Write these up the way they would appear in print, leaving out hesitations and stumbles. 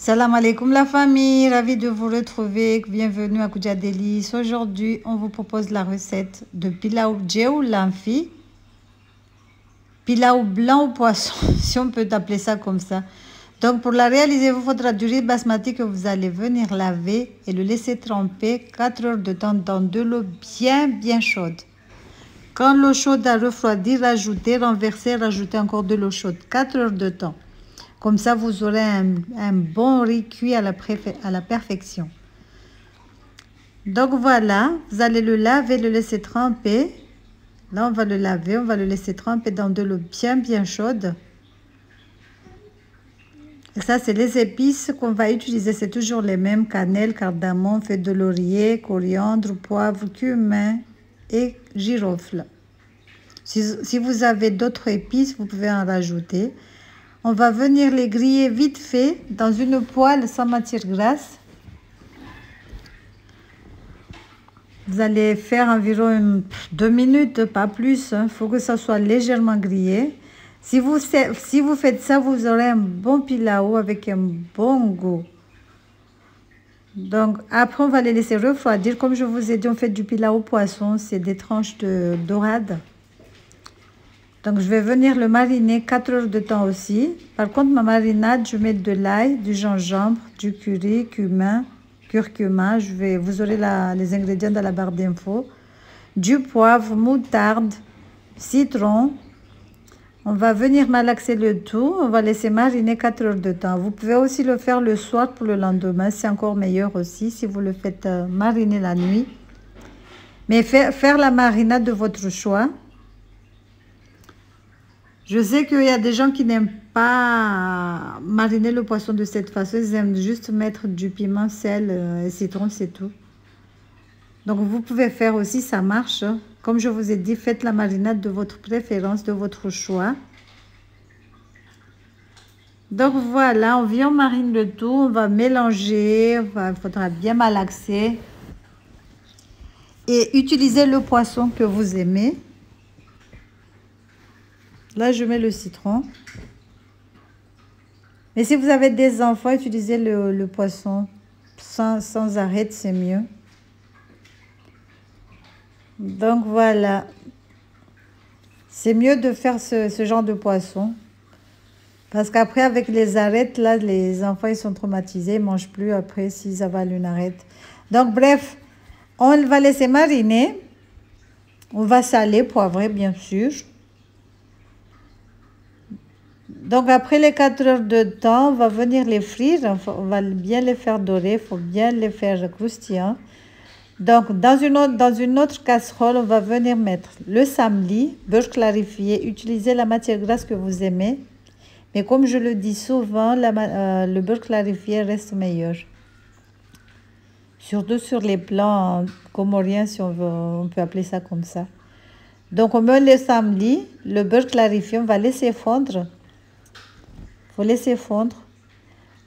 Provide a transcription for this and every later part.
Salam alaikum la famille, ravi de vous retrouver, bienvenue à Koudia Délices. Aujourd'hui, on vous propose la recette de pilaou djeou lanfi, pilaou blanc au poisson, si on peut appeler ça comme ça. Donc pour la réaliser, il vous faudra du riz basmati que vous allez venir laver et le laisser tremper 4 heures de temps dans de l'eau bien chaude. Quand l'eau chaude a refroidi, rajoutez, renversez, rajoutez encore de l'eau chaude, 4 heures de temps. Comme ça, vous aurez un bon riz cuit à la perfection. Donc voilà, vous allez le laver, le laisser tremper. Là, on va le laver, on va le laisser tremper dans de l'eau bien chaude. Et ça, c'est les épices qu'on va utiliser. C'est toujours les mêmes: cannelle, cardamome, feuille de laurier, coriandre, poivre, cumin et girofle. Si vous avez d'autres épices, vous pouvez en rajouter. On va venir les griller vite fait dans une poêle sans matière grasse. Vous allez faire environ 2 minutes, pas plus. Il faut que ça soit légèrement grillé. Si vous faites ça, vous aurez un bon pilaou avec un bon goût. Donc après, on va les laisser refroidir. Comme je vous ai dit, on fait du pilaou poisson. C'est des tranches de dorade. Donc, je vais venir le mariner 4 heures de temps aussi. Par contre, ma marinade, je mets de l'ail, du gingembre, du curry, cumin, curcuma. Vous aurez les ingrédients dans la barre d'infos. Du poivre, moutarde, citron. On va venir malaxer le tout. On va laisser mariner 4 heures de temps. Vous pouvez aussi le faire le soir pour le lendemain. C'est encore meilleur aussi si vous le faites mariner la nuit. Mais faire la marinade de votre choix. Je sais qu'il y a des gens qui n'aiment pas mariner le poisson de cette façon. Ils aiment juste mettre du piment, sel et citron, c'est tout. Donc, vous pouvez faire aussi, ça marche. Comme je vous ai dit, faites la marinade de votre préférence, de votre choix. Donc, voilà, on vient, on marine le tout. On va mélanger, il faudra bien malaxer. Et utiliser le poisson que vous aimez. Là, je mets le citron. Mais si vous avez des enfants, utilisez le poisson sans arrêt, c'est mieux. Donc, voilà. C'est mieux de faire ce genre de poisson. Parce qu'après, avec les arêtes, là, les enfants, ils sont traumatisés. Ils ne mangent plus après s'ils avalent une arête. Donc, bref, on va laisser mariner. On va saler, poivrer, bien sûr. Donc, après les 4 heures de temps, on va venir les frire. On va bien les faire dorer. Il faut bien les faire croustillants. Donc, dans une autre casserole, on va venir mettre le samli, beurre clarifié. Utilisez la matière grasse que vous aimez. Mais comme je le dis souvent, le beurre clarifié reste meilleur. Surtout sur les plats comoriens, si on peut appeler ça comme ça. Donc, on met le samli, le beurre clarifié. On va laisser fondre. Il faut laisser fondre.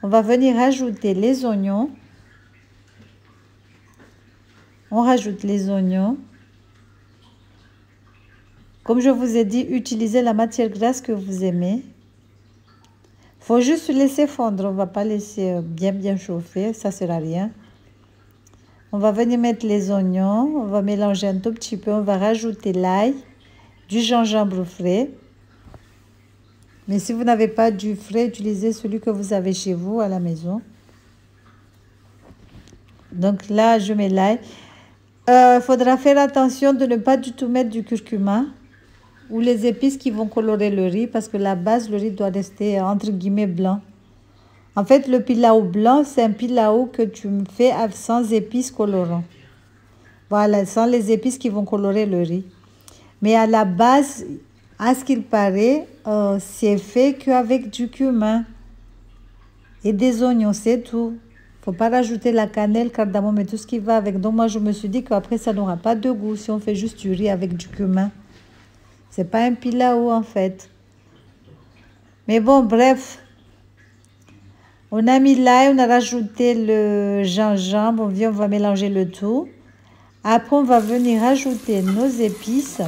On va venir ajouter les oignons. On rajoute les oignons. Comme je vous ai dit, utilisez la matière grasse que vous aimez. Il faut juste laisser fondre. On ne va pas laisser bien chauffer. Ça ne sert à rien. On va venir mettre les oignons. On va mélanger un tout petit peu. On va rajouter l'ail, du gingembre frais. Mais si vous n'avez pas du frais, utilisez celui que vous avez chez vous à la maison. Donc là, je mets l'ail. Il faudra faire attention de ne pas du tout mettre du curcuma ou les épices qui vont colorer le riz parce que la base, le riz doit rester entre guillemets blanc. En fait, le pilaou blanc, c'est un pilaou que tu fais sans épices colorants. Voilà, sans les épices qui vont colorer le riz. Mais à la base, à ce qu'il paraît, c'est fait qu'avec du cumin et des oignons, c'est tout. Il ne faut pas rajouter la cannelle, cardamome et tout ce qui va avec. Donc moi, je me suis dit qu'après, ça n'aura pas de goût si on fait juste du riz avec du cumin. Ce n'est pas un pilaou en fait. Mais bon, bref. On a mis l'ail, on a rajouté le gingembre. On va mélanger le tout. Après, on va venir ajouter nos épices.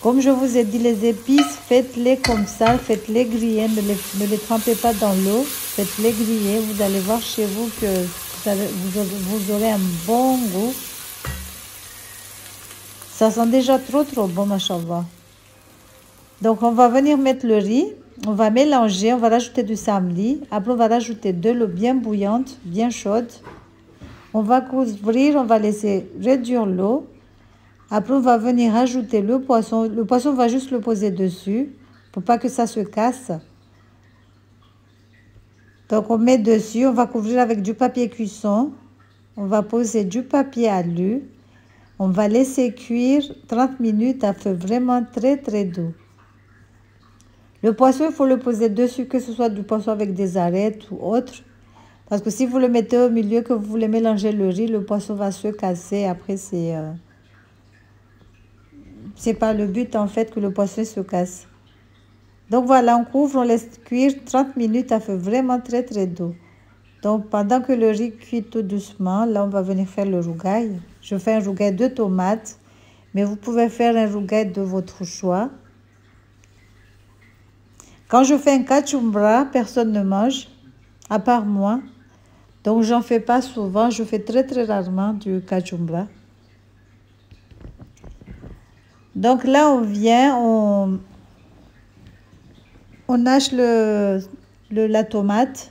Comme je vous ai dit, les épices, faites-les comme ça, faites-les griller, ne les trempez pas dans l'eau. faites-les griller. Vous allez voir chez vous que vous aurez un bon goût. Ça sent déjà trop bon, machallah. Donc, on va venir mettre le riz. On va mélanger, on va rajouter du samli. Après, on va rajouter de l'eau bien bouillante, bien chaude. On va couvrir, on va laisser réduire l'eau. Après, on va venir ajouter le poisson. Le poisson, on va juste le poser dessus pour pas que ça se casse. Donc, on met dessus, on va couvrir avec du papier cuisson. On va poser du papier alu. On va laisser cuire 30 minutes à feu vraiment très doux. Le poisson, il faut le poser dessus, que ce soit du poisson avec des arêtes ou autre. Parce que si vous le mettez au milieu, que vous voulez mélanger le riz, le poisson va se casser. Après, c'est pas le but en fait que le poisson se casse. Donc voilà, on couvre, on laisse cuire 30 minutes à feu vraiment très doux. Donc pendant que le riz cuit tout doucement, là on va venir faire le rougail. Je fais un rougail de tomates, mais vous pouvez faire un rougail de votre choix. Quand je fais un cachumbra, personne ne mange, à part moi. Donc j'en fais pas souvent, je fais très rarement du cachumbra. Donc là on vient, on hache la tomate.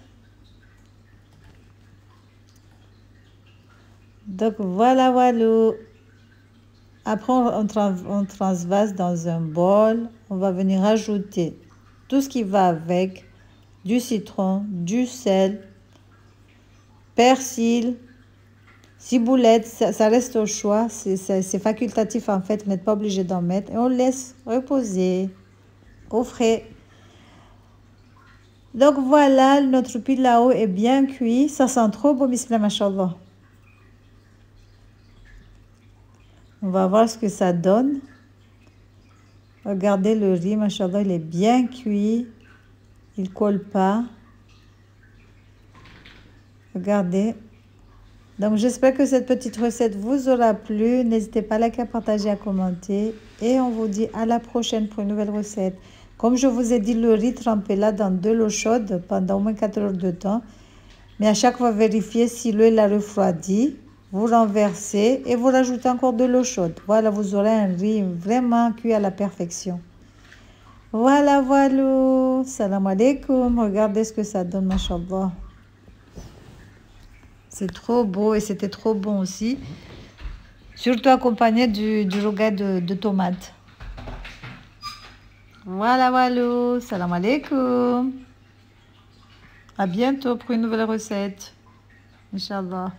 Donc voilà. Après on transvase dans un bol. On va venir ajouter tout ce qui va avec, du citron, du sel, persil, ciboulette, ça reste au choix, c'est facultatif en fait, vous n'êtes pas obligé d'en mettre. Et on laisse reposer au frais. Donc voilà, notre pilau est bien cuit, ça sent trop bon, bismillah, machallah. On va voir ce que ça donne. Regardez le riz, machallah, il est bien cuit. Il ne colle pas. Regardez. Donc, j'espère que cette petite recette vous aura plu. N'hésitez pas à liker, à partager, à commenter. Et on vous dit à la prochaine pour une nouvelle recette. Comme je vous ai dit, le riz trempez là dans de l'eau chaude pendant au moins 4 heures de temps. Mais à chaque fois, vérifiez si l'eau est refroidi. Vous renversez et vous rajoutez encore de l'eau chaude. Voilà, vous aurez un riz vraiment cuit à la perfection. Voilà. Salam alaikum. Regardez ce que ça donne, machallah. C'est trop beau et c'était trop bon aussi. Surtout accompagné du rougail de tomates. Voilà. Salam alaikum. À bientôt pour une nouvelle recette. Inch'Allah.